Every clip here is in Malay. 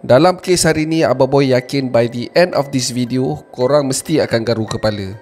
Dalam kes hari ni, Abang Boy yakin by the end of this video, korang mesti akan garu kepala.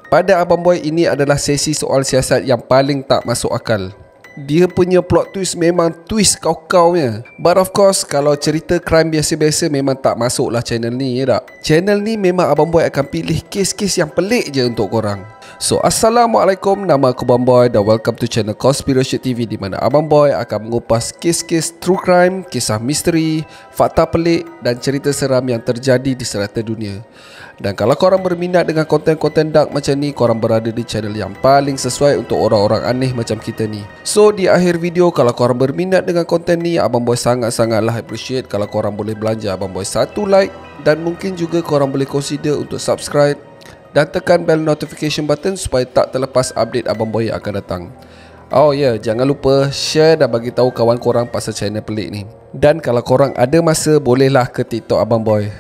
Pada Abang Boy, ini adalah sesi soal siasat yang paling tak masuk akal. Dia punya plot twist memang twist kau-kaunya. But of course, kalau cerita crime biasa-biasa memang tak masuk lah channel ni, ya tak? Channel ni memang Abang Boy akan pilih kes-kes yang pelik je untuk korang. So, Assalamualaikum, nama aku Abang Boy dan welcome to channel Conspiracy TV, di mana Abang Boy akan mengupas kes-kes true crime, kisah misteri, fakta pelik dan cerita seram yang terjadi di serata dunia. Dan kalau korang berminat dengan konten-konten dark macam ni, korang berada di channel yang paling sesuai untuk orang-orang aneh macam kita ni. So, di akhir video, kalau korang berminat dengan konten ni, Abang Boy sangat-sangatlah appreciate kalau korang boleh belanja Abang Boy satu like, dan mungkin juga korang boleh consider untuk subscribe dan tekan bell notification button supaya tak terlepas update Abang Boy yang akan datang. Oh ya, jangan lupa share dan bagi tahu kawan korang pasal channel pelik ni. Dan kalau korang ada masa, bolehlah ke TikTok Abang Boy.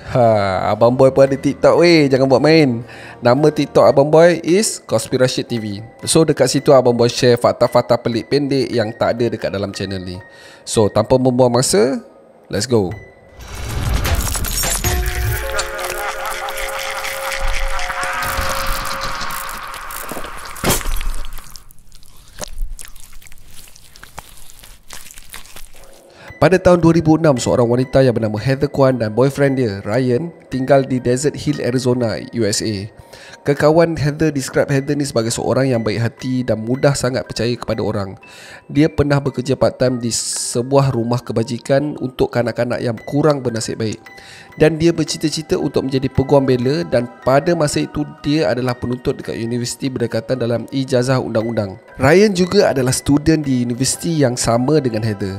Abang Boy pun ada TikTok weh, jangan buat main. Nama TikTok Abang Boy is Conspiracy TV. So dekat situ Abang Boy share fakta-fakta pelik pendek yang tak ada dekat dalam channel ni. So tanpa membuang masa, let's go. Pada tahun 2006, seorang wanita yang bernama Heather Kwan dan boyfriend dia, Ryan, tinggal di Desert Hill, Arizona, USA. Kekawan Heather describe Heather ni sebagai seorang yang baik hati dan mudah sangat percaya kepada orang. Dia pernah bekerja part-time di sebuah rumah kebajikan untuk kanak-kanak yang kurang bernasib baik. Dan dia bercita-cita untuk menjadi peguam bela, dan pada masa itu dia adalah penuntut dekat universiti berdekatan dalam ijazah undang-undang. Ryan juga adalah student di universiti yang sama dengan Heather.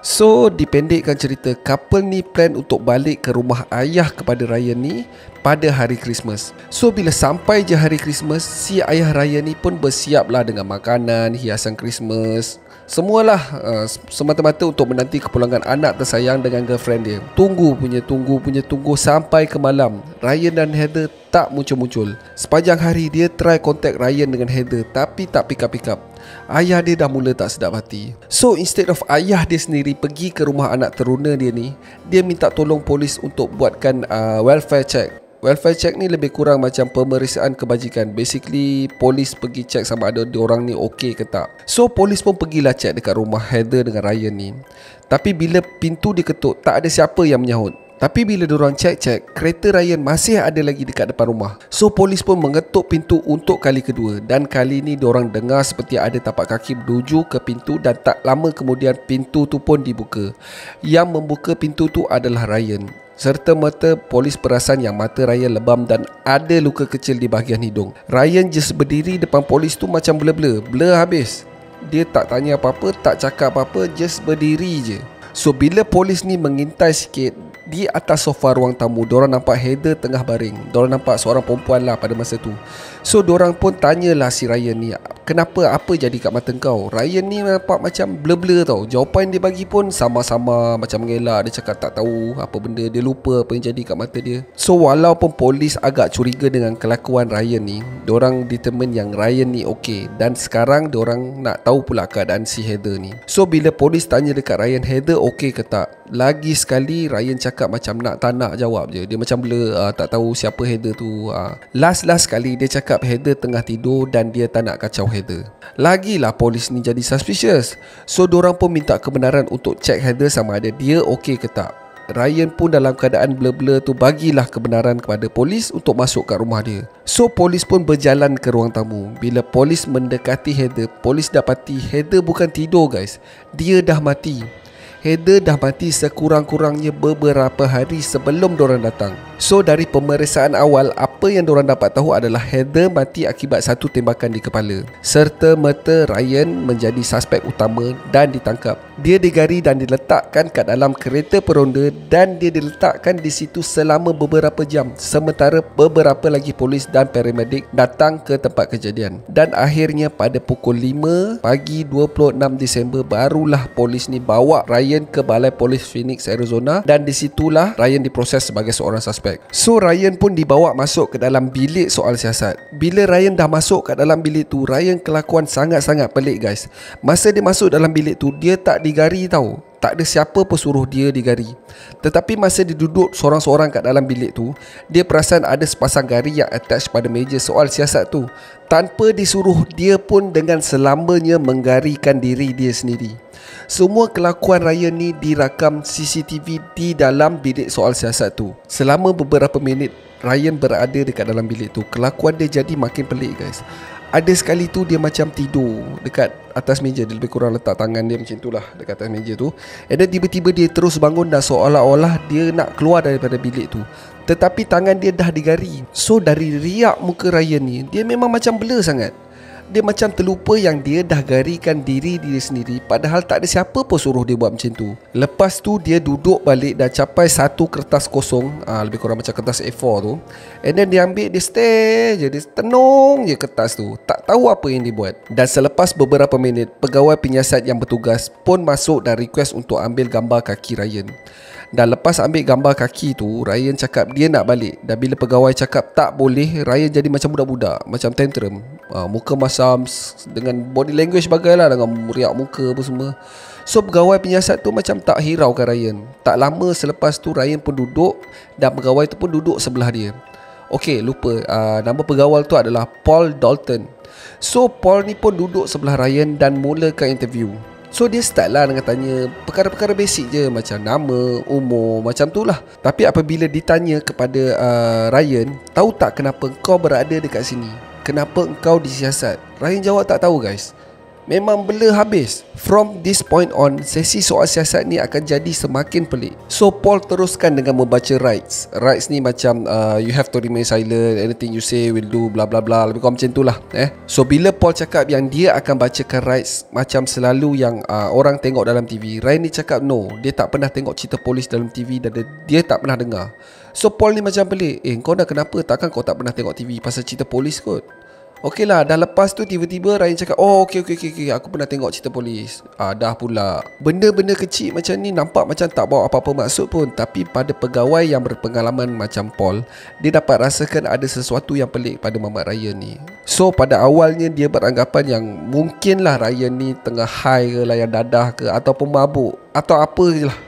So, dipendekkan cerita, couple ni plan untuk balik ke rumah ayah kepada Ryan ni pada hari Christmas. So, bila sampai je hari Christmas, si ayah Ryan ni pun bersiaplah dengan makanan, hiasan Christmas, semualah semata-mata untuk menanti kepulangan anak tersayang dengan girlfriend dia. Tunggu sampai ke malam. Ryan dan Heather tak muncul-muncul. Sepanjang hari dia try contact Ryan dengan Heather, tapi tak pick up. Ayah dia dah mula tak sedap hati. So instead of ayah dia sendiri pergi ke rumah anak teruna dia ni, dia minta tolong polis untuk buatkan welfare check. Welfare check ni lebih kurang macam pemeriksaan kebajikan. Basically, polis pergi check sama ada diorang ni okey ke tak. So polis pun pergilah check dekat rumah Heather dengan Ryan ni. Tapi bila pintu diketuk, tak ada siapa yang menyahut. Tapi bila diorang cek, kereta Ryan masih ada lagi dekat depan rumah. So polis pun mengetuk pintu untuk kali kedua, dan kali ni diorang dengar seperti ada tapak kaki menuju ke pintu, dan tak lama kemudian pintu tu pun dibuka. Yang membuka pintu tu adalah Ryan. Serta-merta polis perasan yang mata Ryan lebam dan ada luka kecil di bahagian hidung. Ryan just berdiri depan polis tu macam blur habis. Dia tak tanya apa-apa, tak cakap apa-apa, just berdiri je. So bila polis ni mengintai sikit, di atas sofa ruang tamu, diorang nampak Heather tengah baring. Diorang nampak seorang perempuan lah pada masa tu. So diorang pun tanyalah si Ryan ni, kenapa, apa jadi kat mata kau? Ryan ni nampak macam blur tau. Jawapan dia bagi pun sama-sama macam mengelak. Dia cakap tak tahu apa benda, dia lupa apa yang jadi kat mata dia. So walaupun polis agak curiga dengan kelakuan Ryan ni, diorang determine yang Ryan ni okey. Dan sekarang diorang nak tahu pula keadaan si Heather ni. So bila polis tanya dekat Ryan, Heather okey ke tak, lagi sekali Ryan cakap macam tak nak jawab je. Dia macam blur, tak tahu siapa Heather tu. Last sekali dia cakap Heather tengah tidur dan dia tak nak kacau Heather. Lagilah polis ni jadi suspicious. So diorang pun minta kebenaran untuk cek Heather sama ada dia okey ke tak. Ryan pun dalam keadaan blur tu bagilah kebenaran kepada polis untuk masuk kat rumah dia. So polis pun berjalan ke ruang tamu. Bila polis mendekati Heather, polis dapati Heather bukan tidur guys, dia dah mati. Heather dah mati sekurang-kurangnya beberapa hari sebelum diorang datang. So dari pemeriksaan awal, apa yang diorang dapat tahu adalah Heather mati akibat satu tembakan di kepala. Serta-merta Ryan menjadi suspek utama dan ditangkap. Dia digari dan diletakkan kat dalam kereta peronda, dan dia diletakkan di situ selama beberapa jam. Sementara beberapa lagi polis dan paramedik datang ke tempat kejadian. Dan akhirnya pada pukul 5 pagi 26 Disember barulah polis ni bawa Ryan ke Balai Polis Phoenix, Arizona, dan disitulah Ryan diproses sebagai seorang suspek. So Ryan pun dibawa masuk ke dalam bilik soal siasat. Bila Ryan dah masuk ke dalam bilik tu, Ryan kelakuan sangat-sangat pelik guys. Masa dia masuk dalam bilik tu, dia tak digari tau. Tak ada siapa pun suruh dia digari. Tetapi masa dia duduk seorang-seorang kat dalam bilik tu, dia perasan ada sepasang gari yang attach pada meja soal siasat tu. Tanpa disuruh, dia pun dengan selamanya menggarikan diri dia sendiri. Semua kelakuan Ryan ni dirakam CCTV di dalam bilik soal siasat tu. Selama beberapa minit Ryan berada dekat dalam bilik tu, kelakuan dia jadi makin pelik guys. Ada sekali tu dia macam tidur dekat atas meja. Dia lebih kurang letak tangan dia macam tu lah dekat atas meja tu. And then tiba-tiba dia terus bangun dan seolah-olah dia nak keluar daripada bilik tu. Tetapi tangan dia dah digari. So dari riak muka Ryan ni, dia memang macam blur sangat. Dia macam terlupa yang dia dah garikan diri dia sendiri, padahal tak ada siapa pun suruh dia buat macam tu. Lepas tu dia duduk balik dan capai satu kertas kosong, lebih kurang macam kertas A4 tu. And then dia ambil, dia stare je, dia tenung je kertas tu, tak tahu apa yang dia buat. Dan selepas beberapa minit, pegawai penyiasat yang bertugas pun masuk dan request untuk ambil gambar kaki Ryan. Dan lepas ambil gambar kaki tu, Ryan cakap dia nak balik. Dan bila pegawai cakap tak boleh, Ryan jadi macam budak-budak, macam tantrum. Muka masam, dengan body language bagailah, dengan riak muka apa semua. So pegawai penyiasat tu macam tak hiraukan Ryan. Tak lama selepas tu Ryan pun duduk, dan pegawai tu pun duduk sebelah dia. Okay, lupa, nama pegawai tu adalah Paul Dalton. So Paul ni pun duduk sebelah Ryan dan mulakan interview. So dia start lah dengan tanya perkara-perkara basic je, macam nama, umur, macam tu lah. Tapi apabila ditanya kepada Ryan, tahu tak kenapa kau berada dekat sini? Kenapa engkau disiasat? Ryan jawab tak tahu guys. Memang blur habis. From this point on, sesi soal siasat ni akan jadi semakin pelik. So Paul teruskan dengan membaca rights. Rights ni macam you have to remain silent, anything you say will do bla bla bla, lebih kurang macam tu lah. So bila Paul cakap yang dia akan bacakan rights macam selalu yang orang tengok dalam TV, Ryan ni cakap no, dia tak pernah tengok cerita polis dalam TV dan dia tak pernah dengar. So Paul ni macam pelik, kau dah kenapa? Takkan kau tak pernah tengok TV pasal cerita polis kot? Okey lah, dah lepas tu tiba-tiba Ryan cakap, oh okey, aku pernah tengok cerita polis. Dah pula. Benda-benda kecil macam ni nampak macam tak bawa apa-apa maksud pun, tapi pada pegawai yang berpengalaman macam Paul, dia dapat rasakan ada sesuatu yang pelik pada Mamat Ryan ni. So pada awalnya dia beranggapan yang mungkinlah Ryan ni tengah high ke, layan dadah ke, ataupun mabuk, atau apa je lah,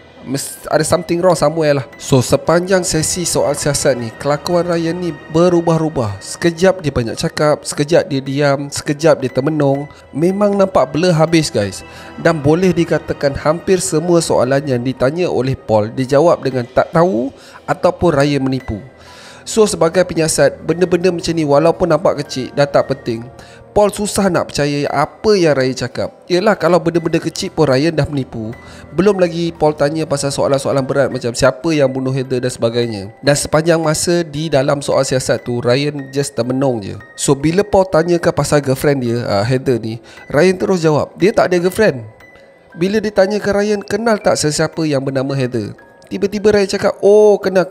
ada something wrong somewhere lah. So sepanjang sesi soal siasat ni, kelakuan Ryan ni berubah-ubah. Sekejap dia banyak cakap, sekejap dia diam, sekejap dia termenung. Memang nampak blur habis guys. Dan boleh dikatakan hampir semua soalan yang ditanya oleh Paul dijawab dengan tak tahu ataupun Ryan menipu. So sebagai penyiasat, benda-benda macam ni walaupun nampak kecil dan tak penting, Paul susah nak percaya apa yang Ryan cakap. Yelah, kalau benda-benda kecil pun Ryan dah menipu, belum lagi Paul tanya pasal soalan-soalan berat macam siapa yang bunuh Heather dan sebagainya. Dan sepanjang masa di dalam soal siasat tu, Ryan just termenung je. So bila Paul tanyakan pasal girlfriend dia, Heather ni, Ryan terus jawab dia tak ada girlfriend. Bila ditanyakan Ryan, kenal tak sesiapa yang bernama Heather, tiba-tiba Ryan cakap, oh kenal.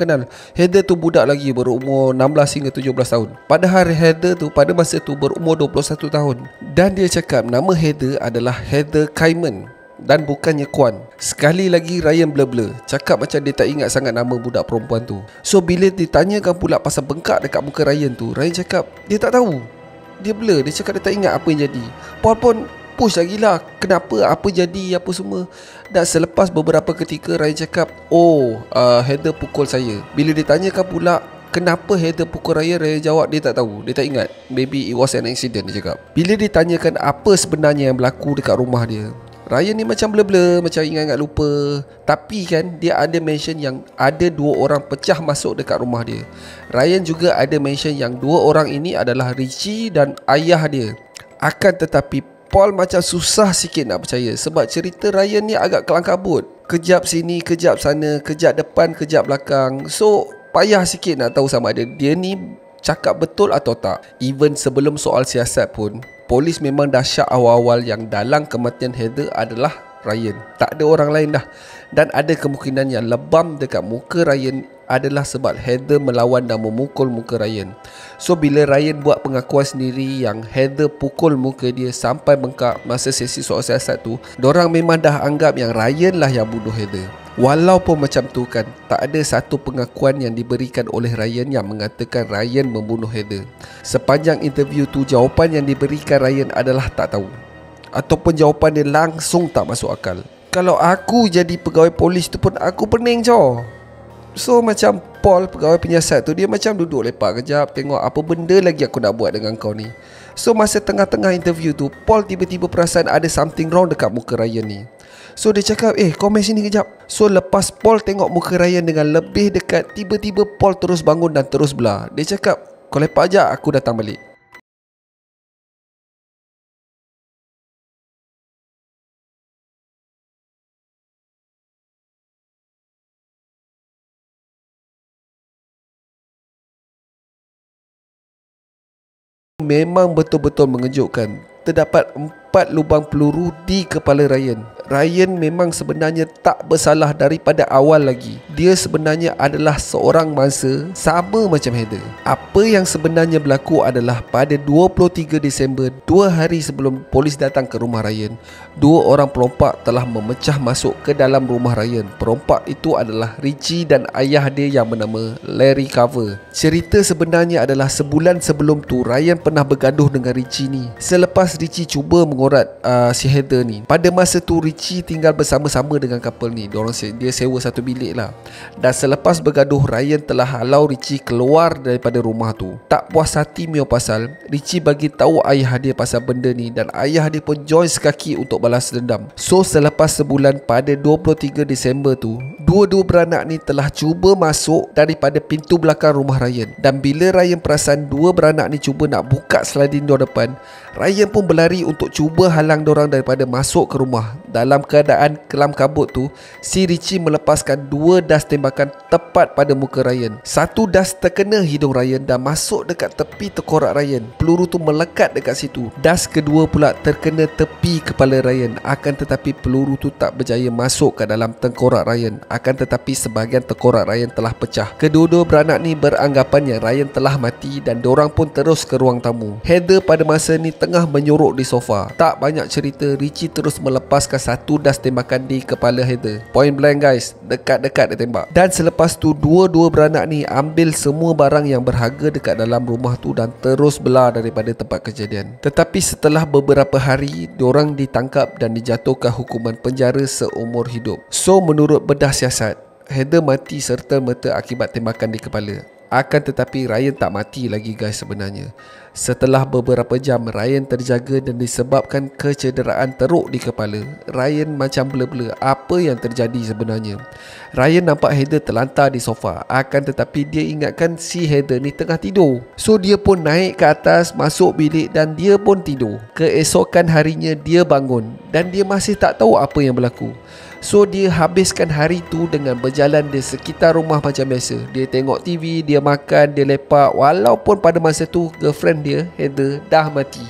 Heather tu budak lagi, berumur 16 hingga 17 tahun. Padahal Heather tu pada masa tu berumur 21 tahun. Dan dia cakap nama Heather adalah Heather Kaiman dan bukannya Kwan. Sekali lagi Ryan blur-blur, cakap macam dia tak ingat sangat nama budak perempuan tu. So bila ditanyakan pula pasal bengkak dekat muka Ryan tu, Ryan cakap dia tak tahu. Dia blur, dia cakap dia tak ingat apa yang jadi. Paul pun push lagi lah, kenapa, apa jadi, apa semua. Dan selepas beberapa ketika Ryan cakap, oh Heather pukul saya. Bila ditanyakan pula kenapa Heather pukul Ryan, Ryan jawab dia tak tahu, dia tak ingat. Maybe it was an accident, dia cakap. Bila ditanyakan apa sebenarnya yang berlaku dekat rumah dia, Ryan ni macam blur-blur, macam ingat-ingat lupa. Tapi kan dia ada mention yang ada 2 orang pecah masuk dekat rumah dia. Ryan juga ada mention yang 2 orang ini adalah Richie dan ayah dia. Akan tetapi Paul macam susah sikit nak percaya, sebab cerita Ryan ni agak kelang kabut. Kejap sini, kejap sana, kejap depan, kejap belakang. So payah sikit nak tahu sama ada dia ni cakap betul atau tak. Even sebelum soal siasat pun, polis memang dah syak awal-awal yang dalang kematian Heather adalah Ryan, tak ada orang lain dah. Dan ada kemungkinan yang lebam dekat muka Ryan adalah sebab Heather melawan dan memukul muka Ryan. So bila Ryan buat pengakuan sendiri yang Heather pukul muka dia sampai bengkak masa sesi soal siasat tu, dorang memang dah anggap yang Ryan lah yang bunuh Heather. Walaupun macam tu kan, tak ada satu pengakuan yang diberikan oleh Ryan yang mengatakan Ryan membunuh Heather. Sepanjang interview tu, jawapan yang diberikan Ryan adalah tak tahu, ataupun jawapan dia langsung tak masuk akal. Kalau aku jadi pegawai polis tu pun aku pening cow. So macam Paul, pegawai penyiasat tu, dia macam duduk lepak kejap, tengok apa benda lagi aku nak buat dengan kau ni. So masa tengah-tengah interview tu, Paul tiba-tiba perasan ada something wrong dekat muka Ryan ni. So dia cakap, kau main sini kejap. So lepas Paul tengok muka Ryan dengan lebih dekat, tiba-tiba Paul terus bangun dan terus belah. Dia cakap, kau lepak je, aku datang balik. Memang betul-betul mengejutkan. Terdapat 4 lubang peluru di kepala Ryan. Ryan memang sebenarnya tak bersalah daripada awal lagi. Dia sebenarnya adalah seorang mangsa sama macam Heather. Apa yang sebenarnya berlaku adalah pada 23 Disember, 2 hari sebelum polis datang ke rumah Ryan, 2 orang perompak telah memecah masuk ke dalam rumah Ryan. Perompak itu adalah Richie dan ayah dia yang bernama Larry Carver. Cerita sebenarnya adalah sebulan sebelum tu Ryan pernah bergaduh dengan Richie ni. Selepas Richie cuba mengorat si Heather ni, pada masa tu Richie tinggal bersama-sama dengan couple ni. Dia sewa satu bilik lah. Dan selepas bergaduh, Ryan telah halau Richie keluar daripada rumah tu. Tak puas hati mio pasal, Richie bagi tahu ayah dia pasal benda ni, dan ayah dia pun join sekaki untuk balas dendam. So selepas sebulan, pada 23 Disember tu, dua-dua beranak ni telah cuba masuk daripada pintu belakang rumah Ryan. Dan bila Ryan perasan dua beranak ni cuba nak buka sliding door depan, Ryan pun berlari untuk cuba halang dorang daripada masuk ke rumah. Dalam keadaan kelam kabut tu, si Richie melepaskan 2 das tembakan tepat pada muka Ryan. Satu das terkena hidung Ryan dan masuk dekat tepi tengkorak Ryan. Peluru tu melekat dekat situ. Das kedua pula terkena tepi kepala Ryan. Akan tetapi peluru tu tak berjaya masuk ke dalam tengkorak Ryan. Akan tetapi sebahagian tengkorak Ryan telah pecah. Kedua-dua beranak ni beranggapannya Ryan telah mati dan dorang pun terus ke ruang tamu. Heather pada masa ni tengah menyorok di sofa. Tak banyak cerita, Richie terus melepaskan satu das tembakan di kepala Heather. Point blank guys, dekat-dekat dia tembak. Dan selepas tu dua-dua beranak ni ambil semua barang yang berharga dekat dalam rumah tu dan terus belah daripada tempat kejadian. Tetapi setelah beberapa hari, diorang ditangkap dan dijatuhkan hukuman penjara seumur hidup. So menurut bedah siasat, Heather mati serta-merta akibat tembakan di kepala. Akan tetapi Ryan tak mati lagi guys sebenarnya. Setelah beberapa jam, Ryan terjaga dan disebabkan kecederaan teruk di kepala. Ryan macam blur-blur apa yang terjadi sebenarnya. Ryan nampak Heather terlantar di sofa. Akan tetapi dia ingatkan si Heather ni tengah tidur. So dia pun naik ke atas, masuk bilik dan dia pun tidur. Keesokan harinya dia bangun dan dia masih tak tahu apa yang berlaku. So dia habiskan hari tu dengan berjalan di sekitar rumah macam biasa. Dia tengok TV, dia makan, dia lepak. Walaupun pada masa tu girlfriend dia, Heather, dah mati.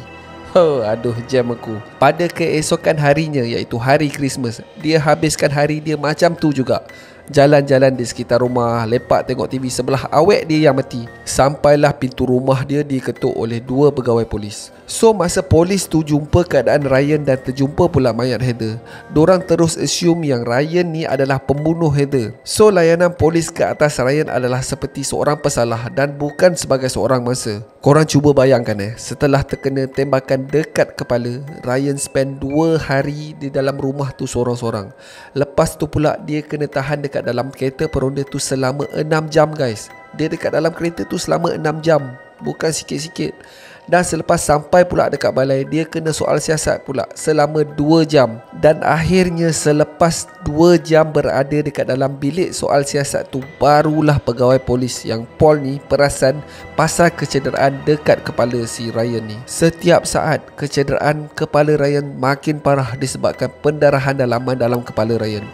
Aduh jam aku. Pada keesokan harinya, iaitu hari Christmas, dia habiskan hari dia macam tu juga. Jalan-jalan di sekitar rumah, lepak tengok TV sebelah awek dia yang mati. Sampailah pintu rumah dia diketuk oleh 2 pegawai polis. So masa polis tu jumpa keadaan Ryan dan terjumpa pula mayat Heather, dorang terus assume yang Ryan ni adalah pembunuh Heather. So layanan polis ke atas Ryan adalah seperti seorang pesalah dan bukan sebagai seorang mangsa. Korang cuba bayangkan setelah terkena tembakan dekat kepala, Ryan spend 2 hari di dalam rumah tu sorang-sorang. Lepas tu pula dia kena tahan dekat dalam kereta peronda tu selama 6 jam guys. Dia dekat dalam kereta tu selama 6 jam, bukan sikit-sikit. Dan selepas sampai pula dekat balai, dia kena soal siasat pula selama 2 jam. Dan akhirnya selepas 2 jam berada dekat dalam bilik soal siasat tu, barulah pegawai polis yang Paul ni perasan pasal kecederaan dekat kepala si Ryan ni. Setiap saat kecederaan kepala Ryan makin parah disebabkan pendarahan dalaman dalam kepala Ryan.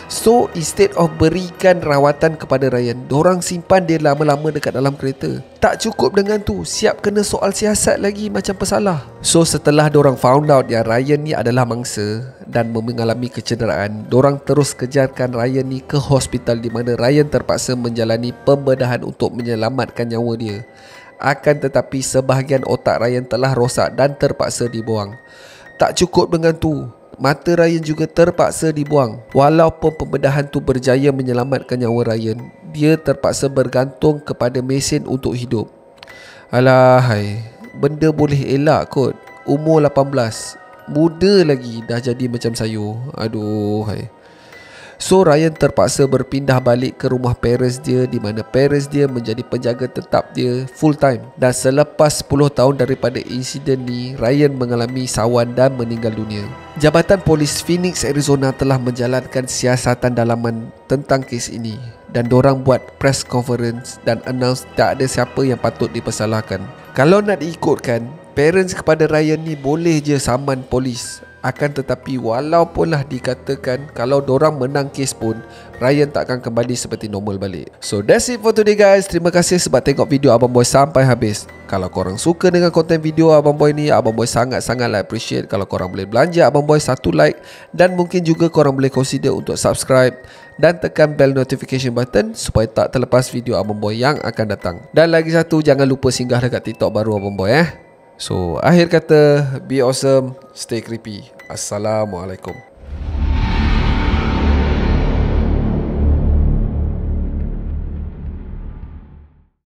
So instead of berikan rawatan kepada Ryan, dorang simpan dia lama-lama dekat dalam kereta. Tak cukup dengan tu, siap kena soal siasat lagi macam pesalah. So setelah dorang found out yang Ryan ni adalah mangsa dan mengalami kecederaan, dorang terus kejarkan Ryan ni ke hospital di mana Ryan terpaksa menjalani pembedahan untuk menyelamatkan nyawa dia. Akan tetapi sebahagian otak Ryan telah rosak dan terpaksa dibuang. Tak cukup dengan tu, mata Ryan juga terpaksa dibuang. Walaupun pembedahan tu berjaya menyelamatkan nyawa Ryan, dia terpaksa bergantung kepada mesin untuk hidup. Alahai, benda boleh elak kot. Umur 18, Muda lagi dah jadi macam sayur. Aduh hai. So Ryan terpaksa berpindah balik ke rumah parents dia, di mana parents dia menjadi penjaga tetap dia full time. Dan selepas 10 tahun daripada insiden ni, Ryan mengalami sawan dan meninggal dunia. Jabatan Polis Phoenix, Arizona telah menjalankan siasatan dalaman tentang kes ini, dan dorang buat press conference dan announce tak ada siapa yang patut dipersalahkan. Kalau nak diikutkan, parents kepada Ryan ni boleh je saman polis. Akan tetapi walaupunlah dikatakan kalau dorang menang kes pun, Ryan takkan kembali seperti normal balik. So that's it for today guys. Terima kasih sebab tengok video Abang Boy sampai habis. Kalau korang suka dengan konten video Abang Boy ni, Abang Boy sangat-sangat appreciate kalau korang boleh belanja Abang Boy satu like, dan mungkin juga korang boleh consider untuk subscribe dan tekan bell notification button supaya tak terlepas video Abang Boy yang akan datang. Dan lagi satu, jangan lupa singgah dekat TikTok baru Abang Boy So akhir kata, be awesome, stay creepy. Assalamualaikum.